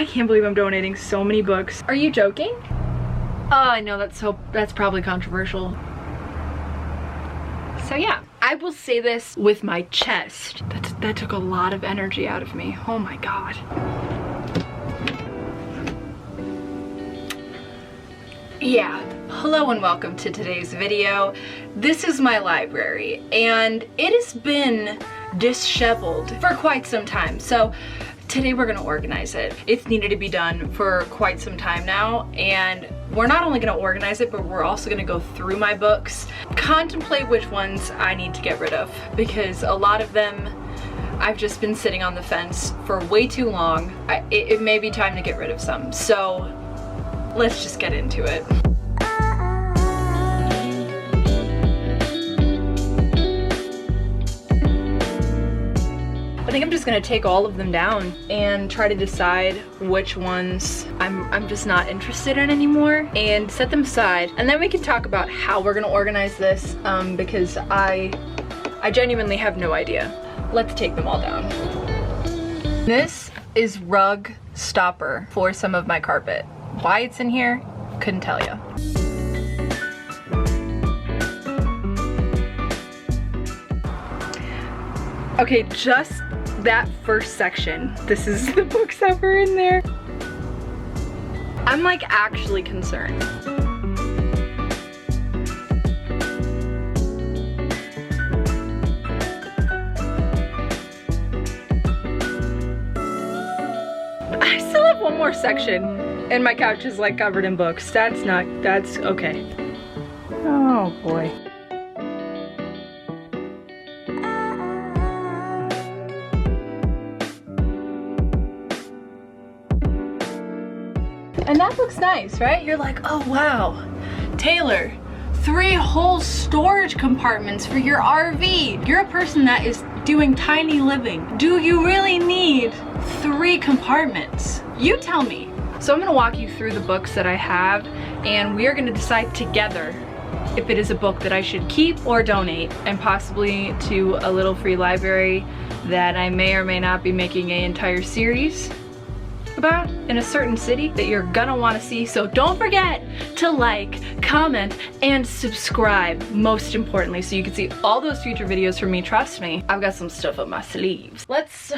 I can't believe I'm donating so many books. Are you joking? Oh, I know that's probably controversial. So yeah, I will say this with my chest. That took a lot of energy out of me. Oh my God. Yeah, hello and welcome to today's video. This is my library and it has been disheveled for quite some time. So today we're gonna organize it. It's needed to be done for quite some time now, and we're not only gonna organize it, but we're also gonna go through my books, contemplate which ones I need to get rid of, because a lot of them I've just been sitting on the fence for way too long. It may be time to get rid of some. So let's just get into it. I think I'm just gonna take all of them down and try to decide which ones I'm just not interested in anymore and set them aside. And then we can talk about how we're gonna organize this because I genuinely have no idea. Let's take them all down. This is rug stopper for some of my carpet. Why it's in here, couldn't tell you. Okay, just that first section. This is the books that were in there. I'm like actually concerned. I still have one more section and my couch is like covered in books. That's okay. Oh boy. And that looks nice, right? You're like, oh wow, Taylor, 3 whole storage compartments for your RV. You're a person that is doing tiny living. Do you really need 3 compartments? You tell me. So I'm gonna walk you through the books that I have, and we are gonna decide together if it is a book that I should keep or donate, and possibly to a little free library that I may or may not be making an entire series about in a certain city that you're gonna want to see. So don't forget to like, comment, and subscribe, most importantly, so you can see all those future videos from me. Trust me, I've got some stuff up my sleeves. Let's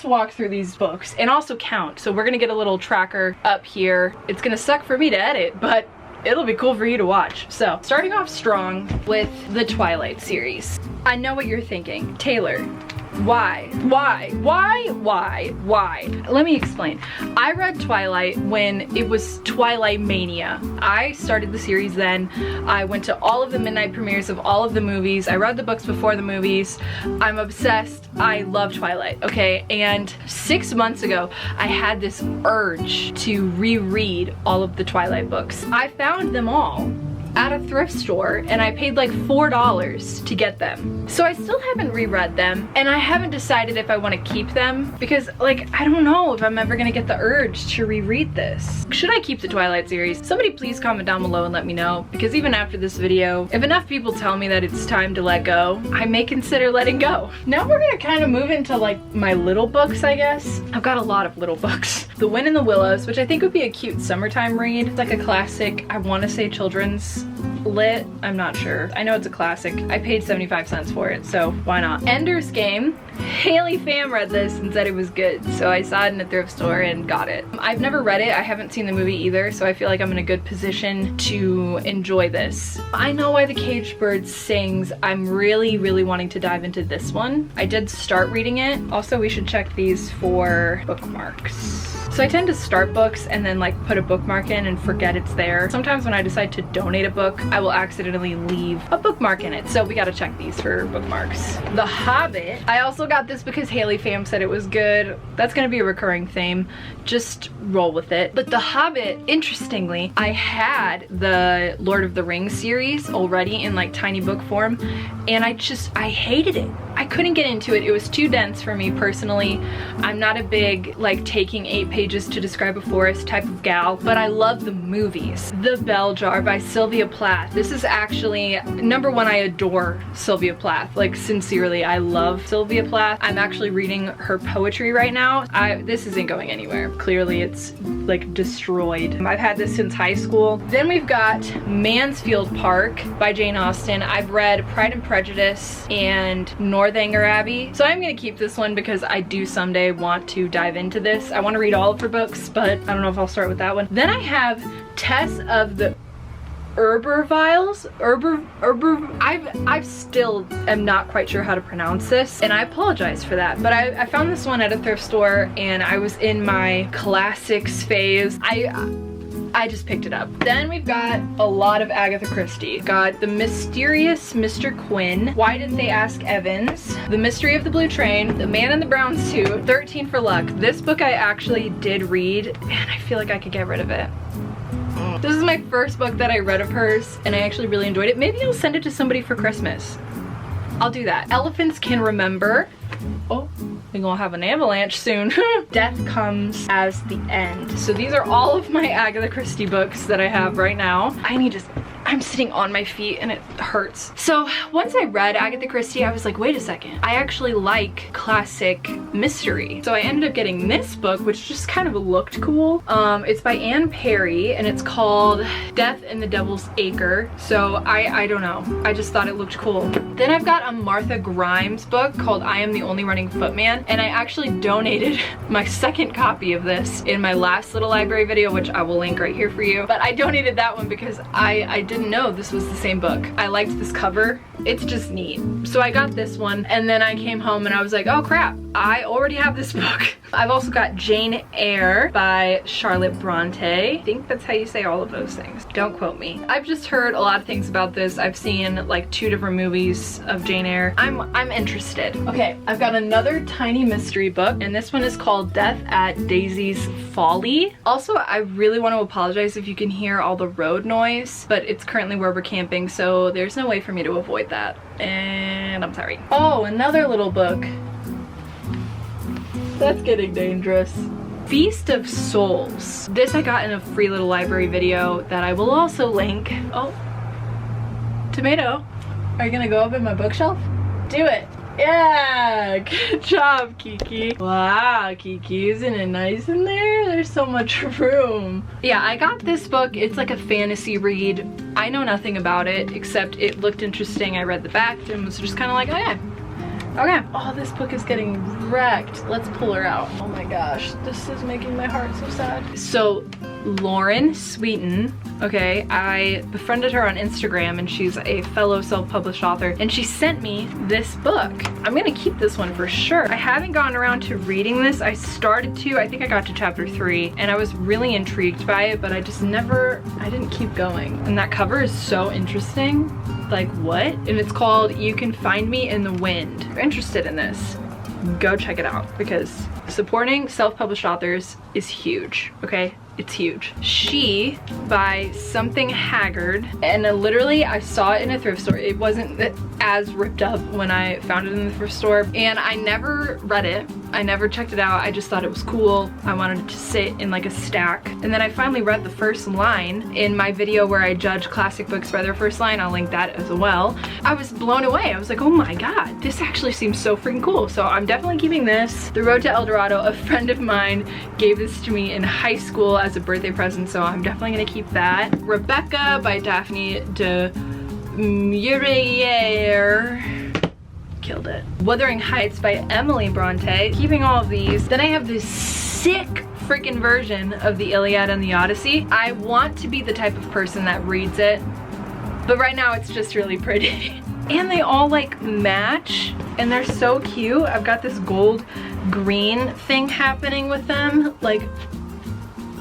walk through these books and also count. So we're gonna get a little tracker up here. It's gonna suck for me to edit, but it'll be cool for you to watch. So starting off strong with the Twilight series. I know what you're thinking, Taylor, why? Let me explain. I read Twilight when it was Twilight Mania. I started the series then. I went to all of the midnight premieres of all of the movies. I read the books before the movies. I'm obsessed. I love Twilight, okay? And 6 months ago, I had this urge to reread all of the Twilight books. I found them all at a thrift store and I paid like $4 to get them. So I still haven't reread them, and I haven't decided if I want to keep them because, like, I don't know if I'm ever gonna get the urge to reread this. Should I keep the Twilight series? Somebody please comment down below and let me know, because even after this video, if enough people tell me that it's time to let go, I may consider letting go. Now we're gonna kind of move into like my little books, I guess. I've got a lot of little books. The Wind in the Willows, which I think would be a cute summertime read. It's like a classic, I want to say children's lit, I'm not sure. I know it's a classic. I paid 75 cents for it, so why not? Ender's Game. Haley Pham read this and said it was good, so I saw it in a thrift store and got it. I've never read it, I haven't seen the movie either, so I feel like I'm in a good position to enjoy this. I Know Why the Caged Bird Sings. I'm really wanting to dive into this one. I did start reading it. Also, we should check these for bookmarks. So I tend to start books and then like put a bookmark in and forget it's there. Sometimes when I decide to donate a book, I will accidentally leave a bookmark in it. So we gotta check these for bookmarks. The Hobbit. I also got this because Haley Pham said it was good. That's gonna be a recurring theme. Just roll with it. But The Hobbit, interestingly, I had the Lord of the Rings series already in like tiny book form, and I hated it. I couldn't get into it. It was too dense for me personally. I'm not a big like taking 8 pages to describe a forest type of gal, but I love the movies. The Bell Jar by Sylvia Plath. This is actually #1. I adore Sylvia Plath. Like sincerely, I love Sylvia Plath. I'm actually reading her poetry right now. This isn't going anywhere. Clearly it's like destroyed. I've had this since high school. Then we've got Mansfield Park by Jane Austen. I've read Pride and Prejudice and Northanger Abbey. So I'm gonna keep this one because I do someday want to dive into this. I want to read all of her books, but I don't know if I'll start with that one. Then I have Tess of the Urberviles. I still am not quite sure how to pronounce this, and I apologize for that, but I found this one at a thrift store and I was in my classics phase. I just picked it up. Then we've got a lot of Agatha Christie. Got The Mysterious Mr. Quinn, Why Didn't They Ask Evans, The Mystery of the Blue Train, The Man in the Brown Suit, 13 for Luck. This book I actually did read and I feel like I could get rid of it. This is my first book that I read of hers and I actually really enjoyed it. Maybe I'll send it to somebody for Christmas. I'll do that. Elephants Can Remember. Oh, we're gonna have an avalanche soon. Death Comes as the End. So these are all of my Agatha Christie books that I have right now. I'm sitting on my feet and it hurts. So once I read Agatha Christie, I was like, wait a second, I actually like classic mystery. So I ended up getting this book, which just kind of looked cool. It's by Anne Perry and it's called Death in the Devil's Acre. So I don't know, I just thought it looked cool. Then I've got a Martha Grimes book called I Am the Only Running Footman, and I actually donated my second copy of this in my last little library video, which I will link right here for you. But I donated that one because I didn't know this was the same book. I liked this cover. It's just neat. So I got this one and then I came home and I was like, oh crap, I already have this book. I've also got Jane Eyre by Charlotte Bronte. I think that's how you say all of those things. Don't quote me. I've just heard a lot of things about this. I've seen like 2 different movies of Jane Eyre. I'm interested. Okay, I've got another tiny mystery book and this one is called Death at Daisy's Folly. Also, I really want to apologize if you can hear all the road noise, but it's currently where we're camping, so there's no way for me to avoid that, and I'm sorry. Oh, another little book. That's getting dangerous. Feast of Souls. This I got in a free little library video that I will also link. Oh, tomato. Are you gonna go up in my bookshelf? Do it. Yeah, good job, Kiki. Wow, Kiki, isn't it nice in there? There's so much room. Yeah, I got this book. It's like a fantasy read. I know nothing about it, except it looked interesting. I read the back and was just kind of like, okay. Okay. Oh, this book is getting wrecked. Let's pull her out. Oh my gosh, this is making my heart so sad. So, Lauren Sweeten, okay, I befriended her on Instagram and she's a fellow self-published author and she sent me this book. I'm gonna keep this one for sure. I haven't gotten around to reading this. I started to, I think I got to chapter 3 and I was really intrigued by it, but I didn't keep going. And that cover is so interesting. Like, what? And it's called You Can Find Me in the Wind. If you're interested in this, go check it out because supporting self-published authors is huge, okay? It's huge. She by Something Haggard, and literally I saw it in a thrift store. It wasn't as ripped up when I found it in the thrift store, and I never read it. I never checked it out. I just thought it was cool. I wanted it to sit in like a stack. And then I finally read the first line in my video where I judge classic books by their first line. I'll link that as well. I was blown away. I was like, oh my god, this actually seems so freaking cool. So I'm definitely keeping this. The Road to El Dorado, a friend of mine gave this to me in high school as a birthday present, so I'm definitely gonna keep that. Rebecca by Daphne de Maurier. Killed it. Wuthering Heights by Emily Bronte. Keeping all of these. Then I have this sick freaking version of the Iliad and the Odyssey. I want to be the type of person that reads it, but right now it's just really pretty. And they all like match and they're so cute. I've got this gold green thing happening with them. Like,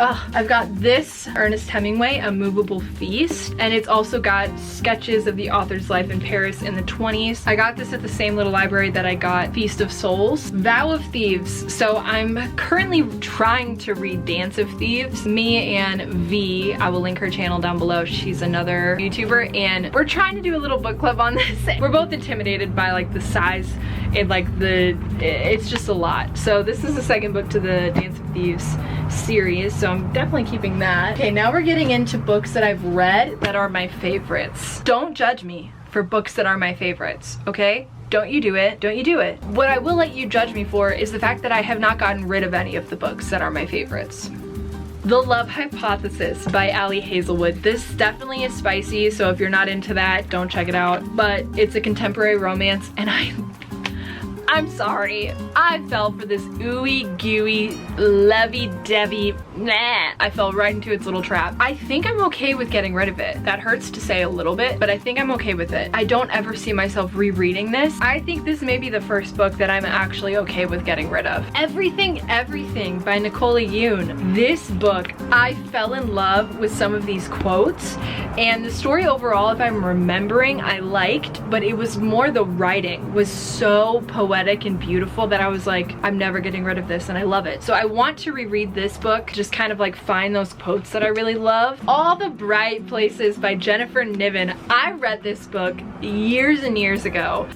I've got this Ernest Hemingway, A Movable Feast, and it's also got sketches of the author's life in Paris in the 20s. I got this at the same little library that I got Feast of Souls. Vow of Thieves. So I'm currently trying to read Dance of Thieves. Me and V, I will link her channel down below. She's another YouTuber, and we're trying to do a little book club on this. We're both intimidated by like the size and like it's just a lot. So this is the second book to the Dance of Thieves series, so I'm definitely keeping that. Okay, now we're getting into books that I've read that are my favorites. Don't judge me for books that are my favorites, okay? Don't you do it. Don't you do it. What I will let you judge me for is the fact that I have not gotten rid of any of the books that are my favorites. The Love Hypothesis by Ali Hazelwood. This definitely is spicy, so if you're not into that, don't check it out. But it's a contemporary romance, and I'm sorry. I fell for this ooey gooey, lovey-dovey, nah. I fell right into its little trap. I think I'm okay with getting rid of it. That hurts to say a little bit, but I think I'm okay with it. I don't ever see myself rereading this. I think this may be the first book that I'm actually okay with getting rid of. Everything, Everything by Nicola Yoon. This book, I fell in love with some of these quotes, and the story overall, if I'm remembering, I liked, but it was more the writing was so poetic and beautiful that I was like, I'm never getting rid of this, and I love it. So I want to reread this book, just kind of like find those quotes that I really love. All the Bright Places by Jennifer Niven. I read this book years and years ago.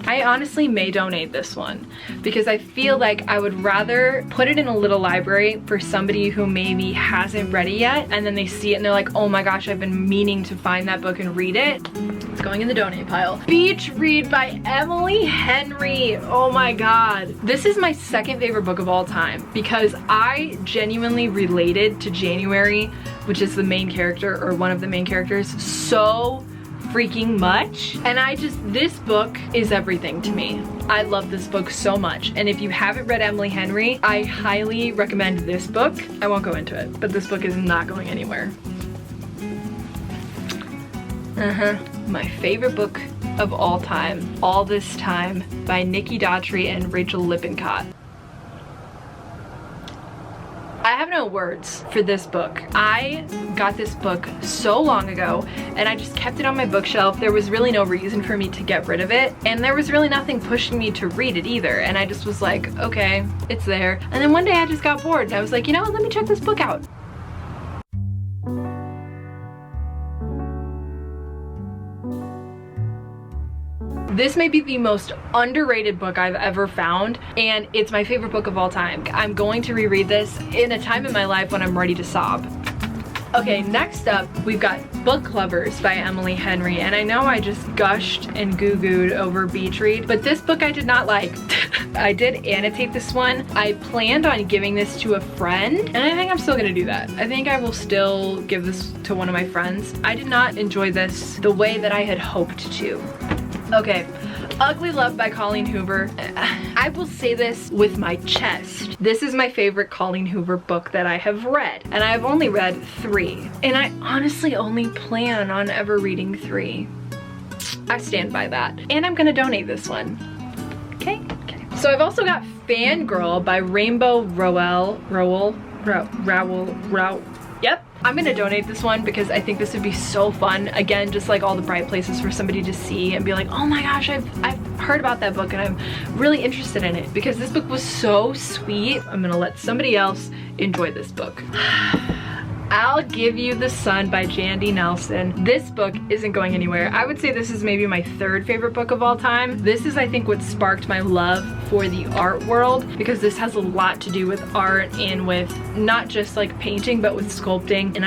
I honestly may donate this one because I feel like I would rather put it in a little library for somebody who maybe hasn't read it yet, and then they see it and they're like, oh my gosh, I've been meaning to find that book and read it. It's going in the donate pile. Beach Read by Emily Henry. Oh my god. This is my second favorite book of all time because I genuinely related to January, which is the main character or one of the main characters, so freaking much. And this book is everything to me. I love this book so much. And if you haven't read Emily Henry, I highly recommend this book. I won't go into it, but this book is not going anywhere. My favorite book of all time, All This Time by Nikki Daughtry and Rachel Lippincott. I have no words for this book. I got this book so long ago and I just kept it on my bookshelf. There was really no reason for me to get rid of it, and there was really nothing pushing me to read it either, and I just was like, okay, it's there. And then one day I just got bored and I was like, you know what, let me check this book out. This may be the most underrated book I've ever found, and it's my favorite book of all time. I'm going to reread this in a time in my life when I'm ready to sob. Okay, next up, we've got Book Lovers by Emily Henry, and I know I just gushed and goo-gooed over Beach Read, but this book I did not like. I did annotate this one. I planned on giving this to a friend, and I think I'm still gonna do that. I think I will still give this to one of my friends. I did not enjoy this the way that I had hoped to. Okay, Ugly Love by Colleen Hoover. I will say this with my chest. This is my favorite Colleen Hoover book that I have read, and I've only read 3. And I honestly only plan on ever reading 3. I stand by that. And I'm gonna donate this one. Okay? Okay. So I've also got Fangirl by Rainbow Rowell. Yep. I'm gonna donate this one because I think this would be so fun. Again, just like All the Bright Places for somebody to see and be like, oh my gosh, I've heard about that book and I'm really interested in it because this book was so sweet. I'm gonna let somebody else enjoy this book. I'll Give You the Sun by Jandy Nelson. This book isn't going anywhere. I would say this is maybe my 3rd favorite book of all time. This is, I think, what sparked my love for the art world, because this has a lot to do with art and with not just like painting, but with sculpting. And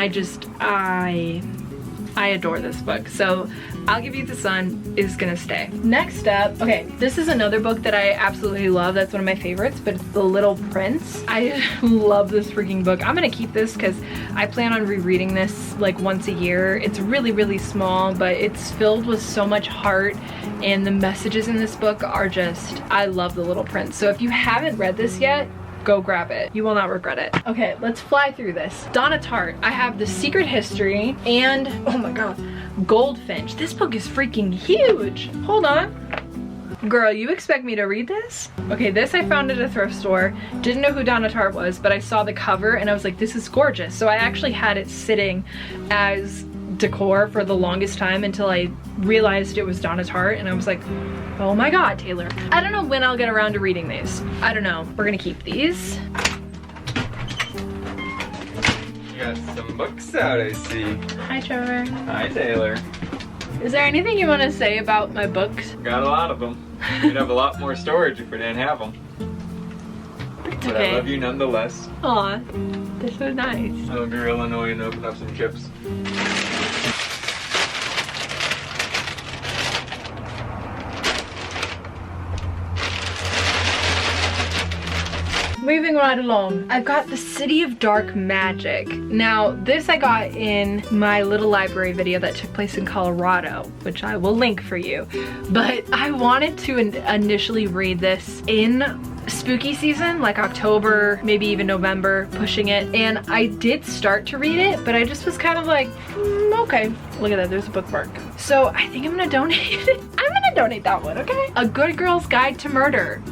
I adore this book. So I'll Give You the Sun is gonna stay. Next up, okay, this is another book that I absolutely love. That's one of my favorites, but it's The Little Prince. I love this freaking book. I'm gonna keep this because I plan on rereading this like once a year. It's really, really small, but it's filled with so much heart, and the messages in this book are just, I love The Little Prince. So if you haven't read this yet, go grab it. You will not regret it. Okay, let's fly through this. Donna Tartt. I have The Secret History and, oh my god, Goldfinch. This book is freaking huge. Hold on. Girl, you expect me to read this? Okay, this I found at a thrift store. Didn't know who Donna Tartt was, but I saw the cover and I was like, this is gorgeous. So I actually had it sitting as decor for the longest time until I realized it was Donna Tartt, and I was like, oh my god, Taylor. I don't know when I'll get around to reading these. I don't know. We're gonna keep these. You got some books out, I see. Hi, Trevor. Hi, Taylor. Is there anything you want to say about my books? Got a lot of them. We'd have a lot more storage if we didn't have them. But okay. I love you nonetheless. Aw, they're so nice. It would be real annoying to open up some chips. Moving right along, I've got the City of Dark Magic. Now, this I got in my little library video that took place in Colorado, which I will link for you. But I wanted to initially read this in spooky season, like October, maybe even November, pushing it. And I did start to read it, but I just was kind of like, okay. Look at that, there's a bookmark. So I think I'm gonna donate it. I'm gonna donate that one, okay? A Good Girl's Guide to Murder.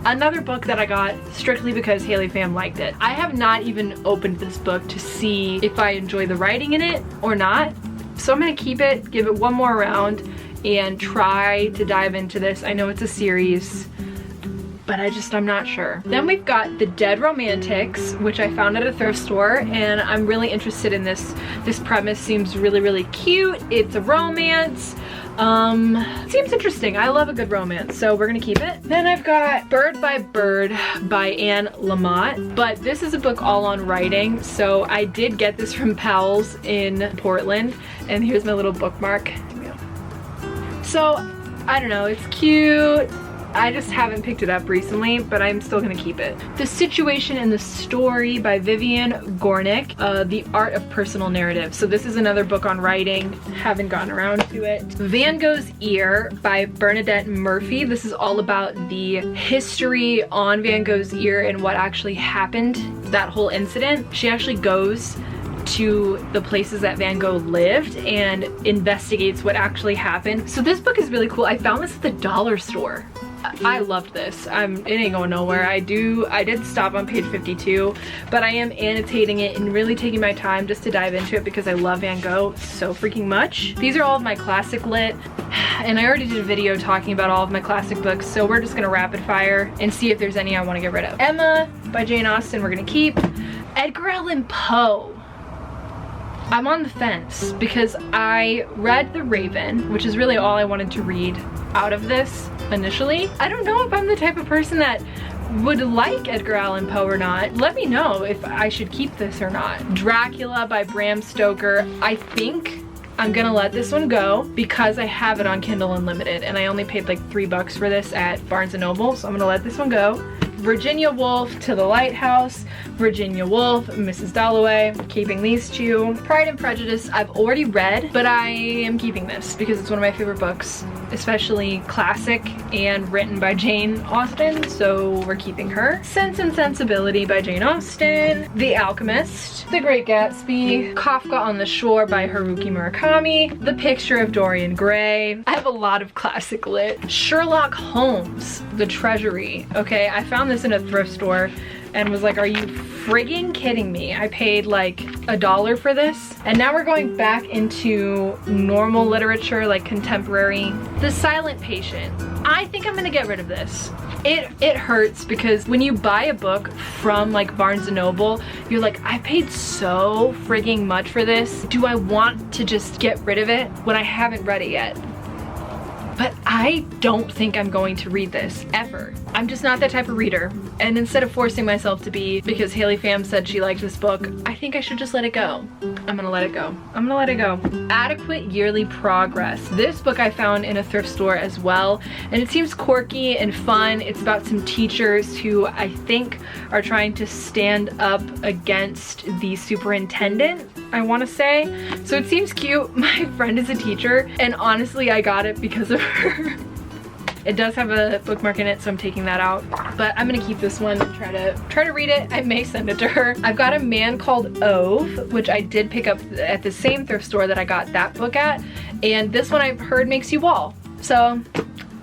Another book that I got strictly because Haley Pham liked it. I have not even opened this book to see if I enjoy the writing in it or not. So I'm gonna keep it, give it one more round, and try to dive into this. I know it's a series, but I'm not sure. Then we've got The Dead Romantics, which I found at a thrift store, and I'm really interested in this. This premise seems really, really cute. It's a romance. Seems interesting. I love a good romance, so we're gonna keep it. Then I've got Bird by Bird by Anne Lamott, but this is a book all on writing, so I did get this from Powell's in Portland, and here's my little bookmark. So, I don't know, it's cute. I just haven't picked it up recently, but I'm still gonna keep it. The Situation in the Story by Vivian Gornick, The Art of Personal Narrative. So this is another book on writing, haven't gotten around to it. Van Gogh's Ear by Bernadette Murphy. This is all about the history on Van Gogh's ear and what actually happened, that whole incident. She actually goes to the places that Van Gogh lived and investigates what actually happened. So this book is really cool. I found this at the dollar store. I loved this. It ain't going nowhere. I did stop on page 52, but I am annotating it and really taking my time just to dive into it because I love Van Gogh so freaking much. These are all of my classic lit, and I already did a video talking about all of my classic books, so we're just gonna rapid fire and see if there's any I want to get rid of. Emma by Jane Austen, we're gonna keep. Edgar Allan Poe. I'm on the fence because I read The Raven, which is really all I wanted to read out of this initially. I don't know if I'm the type of person that would like Edgar Allan Poe or not. Let me know if I should keep this or not. Dracula by Bram Stoker. I think I'm gonna let this one go because I have it on Kindle Unlimited and I only paid like $3 for this at Barnes & Noble, so I'm gonna let this one go. Virginia Woolf, To the Lighthouse, Virginia Woolf, Mrs. Dalloway, keeping these two. Pride and Prejudice, I've already read, but I am keeping this because it's one of my favorite books, especially classic and written by Jane Austen, so we're keeping her. Sense and Sensibility by Jane Austen, The Alchemist, The Great Gatsby, Kafka on the Shore by Haruki Murakami, The Picture of Dorian Gray. I have a lot of classic lit. Sherlock Holmes, The Treasury. Okay, I found this in a thrift store and was like, are you frigging kidding me? I paid like $1 for this. And now we're going back into normal literature, like contemporary. The Silent Patient. I think I'm gonna get rid of this. It hurts because when you buy a book from like Barnes & Noble, you're like, I paid so frigging much for this. Do I want to just get rid of it when I haven't read it yet? But I don't think I'm going to read this, ever. I'm just not that type of reader. And instead of forcing myself to be, because Haley Pham said she liked this book, I think I should just let it go. I'm gonna let it go. I'm gonna let it go. Adequate Yearly Progress. This book I found in a thrift store as well, and it seems quirky and fun. It's about some teachers who I think are trying to stand up against the superintendent, I wanna say. So it seems cute. My friend is a teacher, and honestly I got it because of her. It does have a bookmark in it, so I'm taking that out. But I'm gonna keep this one and try to read it. I may send it to her. I've got A Man Called Ove, which I did pick up at the same thrift store that I got that book at. And this one I've heard makes you wall. So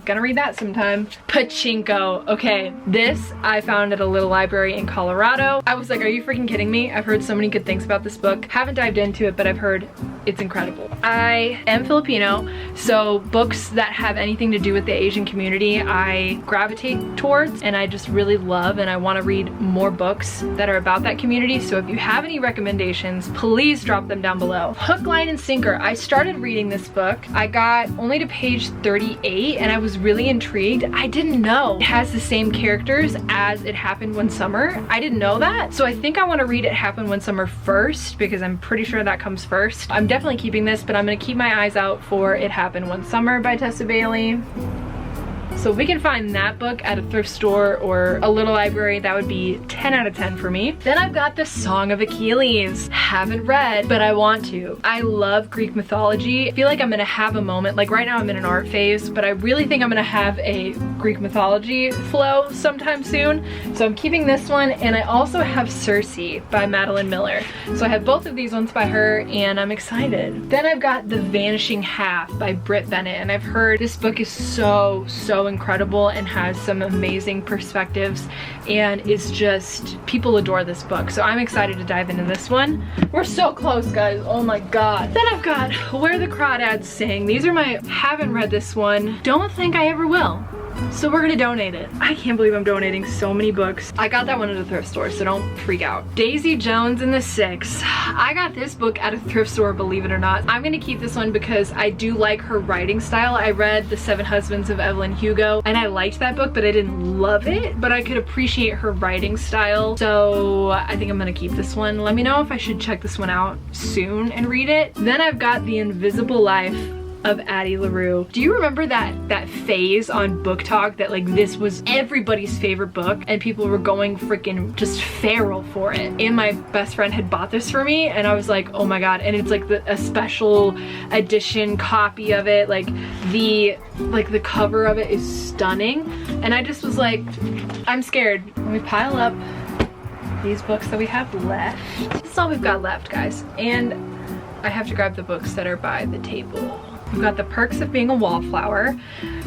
gonna read that sometime. Pachinko. Okay, this I found at a little library in Colorado. I was like, are you freaking kidding me? I've heard so many good things about this book. Haven't dived into it, but I've heard it's incredible. I am Filipino, so books that have anything to do with the Asian community I gravitate towards, and I just really love, and I want to read more books that are about that community. So if you have any recommendations, please drop them down below. Hook, Line, and Sinker. I started reading this book. I got only to page 38, and I was was really intrigued. I didn't know it has the same characters as It Happened One Summer. I didn't know that. So I think I want to read It Happened One Summer first because I'm pretty sure that comes first. I'm definitely keeping this, but I'm going to keep my eyes out for It Happened One Summer by Tessa Bailey. So if we can find that book at a thrift store or a little library, that would be 10 out of 10 for me. Then I've got The Song of Achilles. Haven't read, but I want to. I love Greek mythology. I feel like I'm gonna have a moment, like right now I'm in an art phase, but I really think I'm gonna have a Greek mythology flow sometime soon. So I'm keeping this one, and I also have Circe by Madeline Miller. So I have both of these ones by her, and I'm excited. Then I've got The Vanishing Half by Britt Bennett, and I've heard this book is so incredible and has some amazing perspectives, and is just, people adore this book. So I'm excited to dive into this one. We're so close, guys. Oh my god. Then I've got Where the Crawdads Sing. These are my, haven't read this one, don't think I ever will. So we're gonna donate it. I can't believe I'm donating so many books. I got that one at a thrift store, so don't freak out. Daisy Jones and the Six. I got this book at a thrift store, believe it or not. I'm gonna keep this one because I do like her writing style. I read The Seven Husbands of Evelyn Hugo, and I liked that book, but I didn't love it, but I could appreciate her writing style. So I think I'm gonna keep this one. Let me know if I should check this one out soon and read it. Then I've got The Invisible Life of Addie LaRue. Do you remember that phase on Book Talk that like this was everybody's favorite book and people were going freaking just feral for it? And my best friend had bought this for me, and I was like, oh my god. And it's like a special edition copy of it. Like the cover of it is stunning. And I just was like, I'm scared. When we pile up these books that we have left, that's all we've got left, guys. And I have to grab the books that are by the table. We've got The Perks of Being a Wallflower,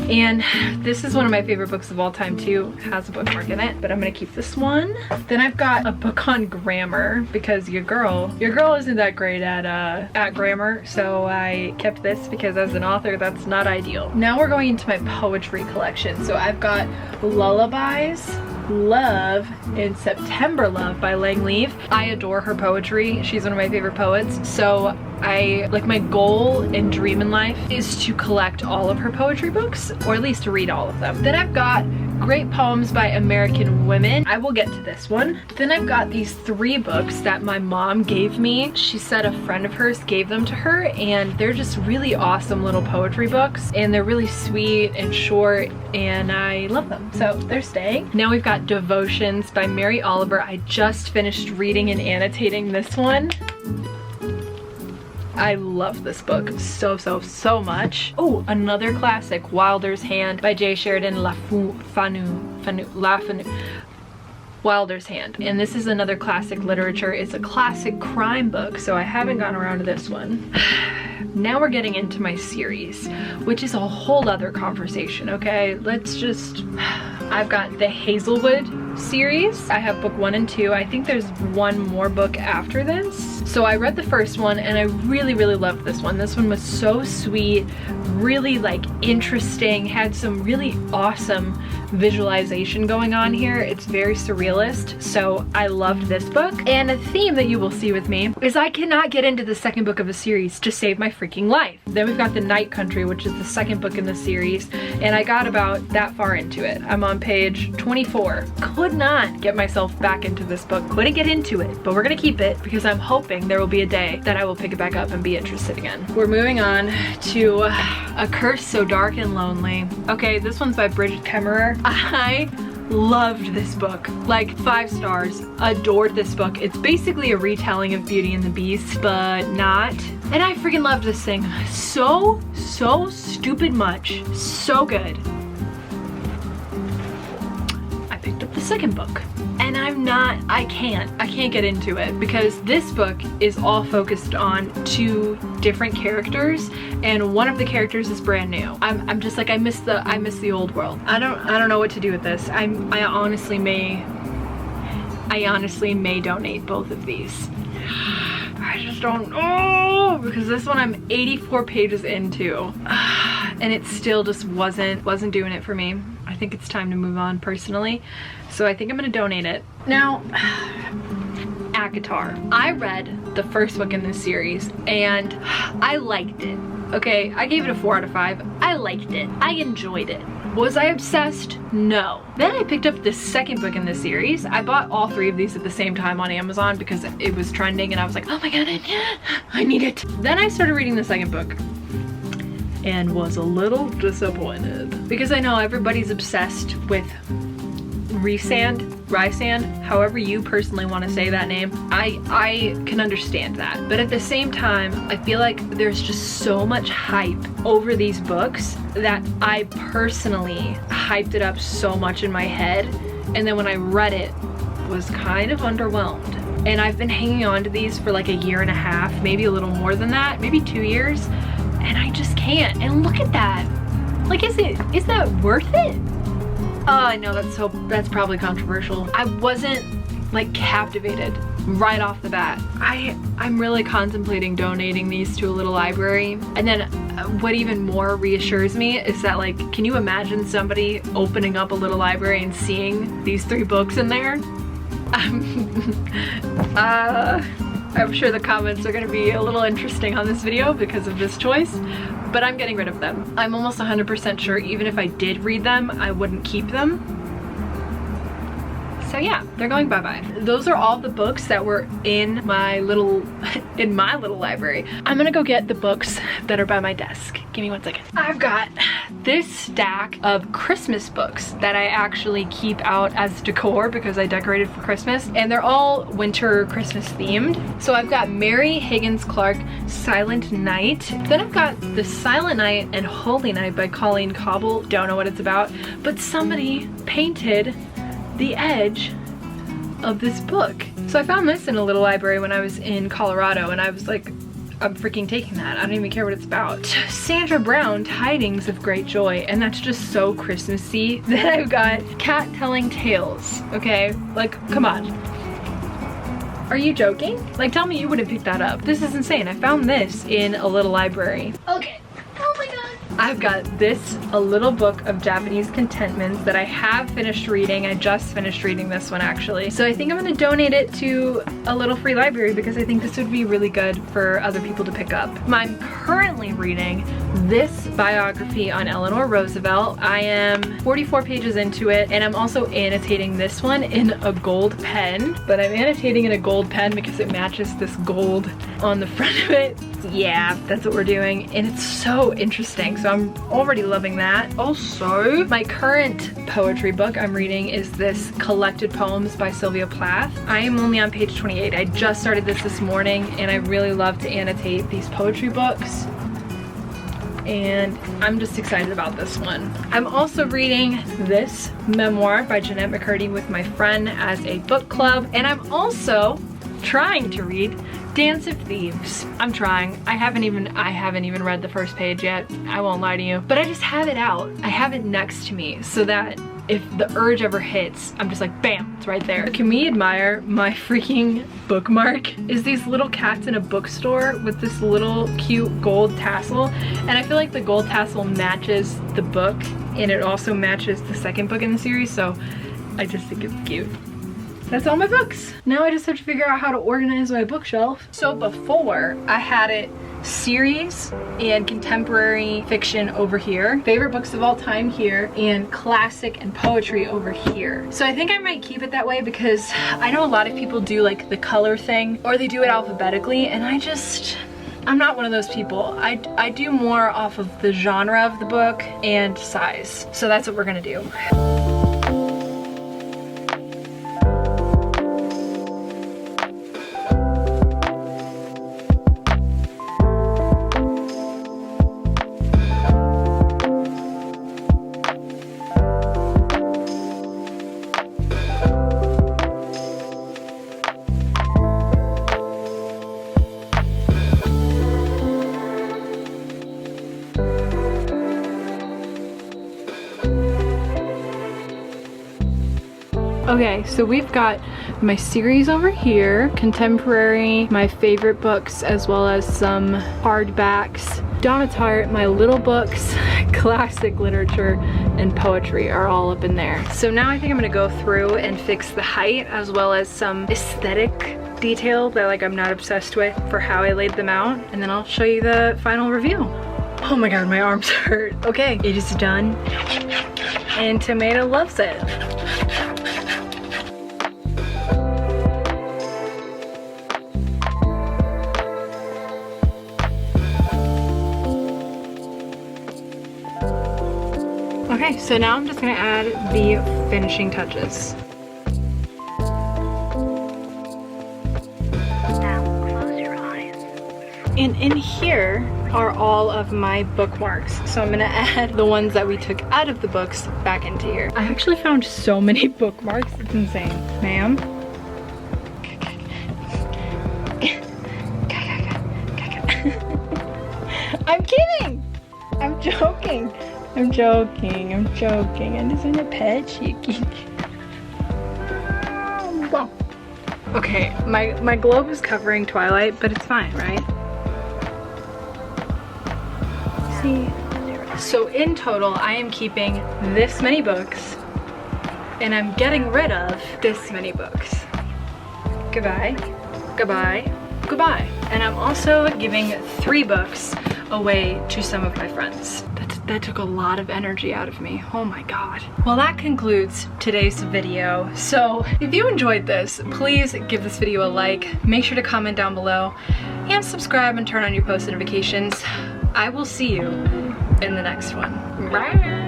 and this is one of my favorite books of all time too. It has a bookmark in it, but I'm gonna keep this one. Then I've got a book on grammar because your girl isn't that great at grammar, so I kept this because as an author that's not ideal. Now we're going into my poetry collection. So I've got Lullabies, Love, and September Love by Lang Leave. I adore her poetry. She's one of my favorite poets. So my goal and dream in life is to collect all of her poetry books, or at least to read all of them. Then I've got Great Poems by American Women. I will get to this one. Then I've got these 3 books that my mom gave me. She said a friend of hers gave them to her, and they're just really awesome little poetry books, and they're really sweet and short, and I love them. So they're staying. Now we've got Devotions by Mary Oliver. I just finished reading and annotating this one. I love this book so much. Oh, another classic, Wilder's Hand by J. Sheridan LaFanu. Wilder's Hand. And this is another classic literature. It's a classic crime book, so I haven't gotten around to this one. Now we're getting into my series, which is a whole other conversation, okay? I've got the Hazelwood series. I have book 1 and 2. I think there's one more book after this. So I read the first one and I really loved this one. This one was so sweet, really like interesting, had some really awesome visualization going on here. It's very surrealist, so I loved this book. And a theme that you will see with me is I cannot get into the second book of a series to save my freaking life. Then we've got The Night Country, which is the second book in the series, and I got about that far into it. I'm on page 24. Could not get myself back into this book, couldn't get into it, but we're gonna keep it because I'm hoping there will be a day that I will pick it back up and be interested again. We're moving on to A Curse So Dark and Lonely. Okay, this one's by Bridget Kemmerer. I loved this book, like 5 stars, adored this book. It's basically a retelling of Beauty and the Beast, but not. And I freaking loved this thing so stupid much, so good. I picked up the second book. And I can't get into it because this book is all focused on 2 different characters, and one of the characters is brand new. I'm just like, I miss the old world. I don't know what to do with this. I honestly may donate both of these. I just don't know, because this one I'm 84 pages into and it still just wasn't doing it for me. I think it's time to move on personally, so I think I'm gonna donate it. Now, ACOTAR. I read the first book in this series and I liked it. Okay, I gave it a 4 out of 5. I liked it. I enjoyed it. Was I obsessed? No. Then I picked up the second book in this series. I bought all 3 of these at the same time on Amazon because it was trending and I was like, oh my god, I need it. Then I started reading the second book and was a little disappointed because I know everybody's obsessed with Rysand, however you personally want to say that name. I can understand that, but at the same time I feel like there's just so much hype over these books that I personally hyped it up so much in my head, and then when I read it was kind of underwhelmed. And I've been hanging on to these for like a year and a half, maybe a little more than that, maybe 2 years, and I just can't. And look at that, like, is that worth it? Oh, I know that's probably controversial. I wasn't like captivated right off the bat. I'm really contemplating donating these to a little library. And then what even more reassures me is that, like, can you imagine somebody opening up a little library and seeing these 3 books in there? I'm sure the comments are gonna be a little interesting on this video because of this choice, but I'm getting rid of them. I'm almost 100% sure even if I did read them, I wouldn't keep them. So yeah, they're going bye-bye. Those are all the books that were in my little library. I'm gonna go get the books that are by my desk. Give me 1 second. I've got this stack of Christmas books that I actually keep out as decor because I decorated for Christmas, and they're all winter Christmas themed. So I've got Mary Higgins Clark, Silent Night. Then I've got The Silent Night and Holy Night by Colleen Cobble. Don't know what it's about, but somebody painted the edge of this book. So I found this in a little library when I was in Colorado, and I was like, I'm freaking taking that. I don't even care what it's about. Sandra Brown, Tidings of Great Joy, and that's just so Christmassy. Then I've got Cat Telling Tales, okay? Like, come on. Are you joking? Like, tell me you wouldn't pick that up. This is insane. I found this in a little library. Okay. Oh my god. I've got a little book of Japanese contentments that I have finished reading. I just finished reading this one actually. So I think I'm gonna donate it to a little free library because I think this would be really good for other people to pick up. I'm currently reading this biography on Eleanor Roosevelt. I am 44 pages into it, and I'm also annotating this one in a gold pen, but I'm annotating in a gold pen because it matches this gold on the front of it. Yeah, that's what we're doing, and it's so interesting, so I'm already loving that. Also, my current poetry book I'm reading is this Collected Poems by Sylvia Plath. I am only on page 28. I just started this morning, and I really love to annotate these poetry books, and I'm just excited about this one. I'm also reading this memoir by Jeanette McCurdy with my friend as a book club, and I'm also trying to read Dance of Thieves. I'm trying. I haven't even read the first page yet. I won't lie to you. But I just have it out. I have it next to me so that if the urge ever hits, I'm just like, bam, it's right there. Can we admire my freaking bookmark? Is these little cats in a bookstore with this little cute gold tassel. And I feel like the gold tassel matches the book, and it also matches the second book in the series, so I just think it's cute. That's all my books. Now I just have to figure out how to organize my bookshelf. So before, I had it series and contemporary fiction over here, favorite books of all time here, and classic and poetry over here. So I think I might keep it that way because I know a lot of people do like the color thing, or they do it alphabetically, and I'm not one of those people. I do more off of the genre of the book and size. So that's what we're gonna do. Okay, so we've got my series over here, contemporary, my favorite books, as well as some hardbacks. Donna Tartt, my little books, classic literature, and poetry are all up in there. So now I think I'm gonna go through and fix the height as well as some aesthetic detail that like I'm not obsessed with for how I laid them out, and then I'll show you the final reveal. Oh my god, my arms hurt. Okay, it is done, and Tomato loves it. Okay, so now I'm just gonna add the finishing touches. Now close your eyes. And in here are all of my bookmarks. So I'm gonna add the ones that we took out of the books back into here. I actually found so many bookmarks, it's insane. Ma'am? I'm kidding! I'm joking. I'm joking. I'm joking. I just want to pet you. Okay, my globe is covering Twilight, but it's fine, right? See? So in total, I am keeping this many books, and I'm getting rid of this many books. Goodbye. Goodbye. Goodbye. And I'm also giving 3 books away to some of my friends. That took a lot of energy out of me. Oh my god. Well, that concludes today's video. So if you enjoyed this, please give this video a like. Make sure to comment down below and subscribe and turn on your post notifications. I will see you in the next one. Bye.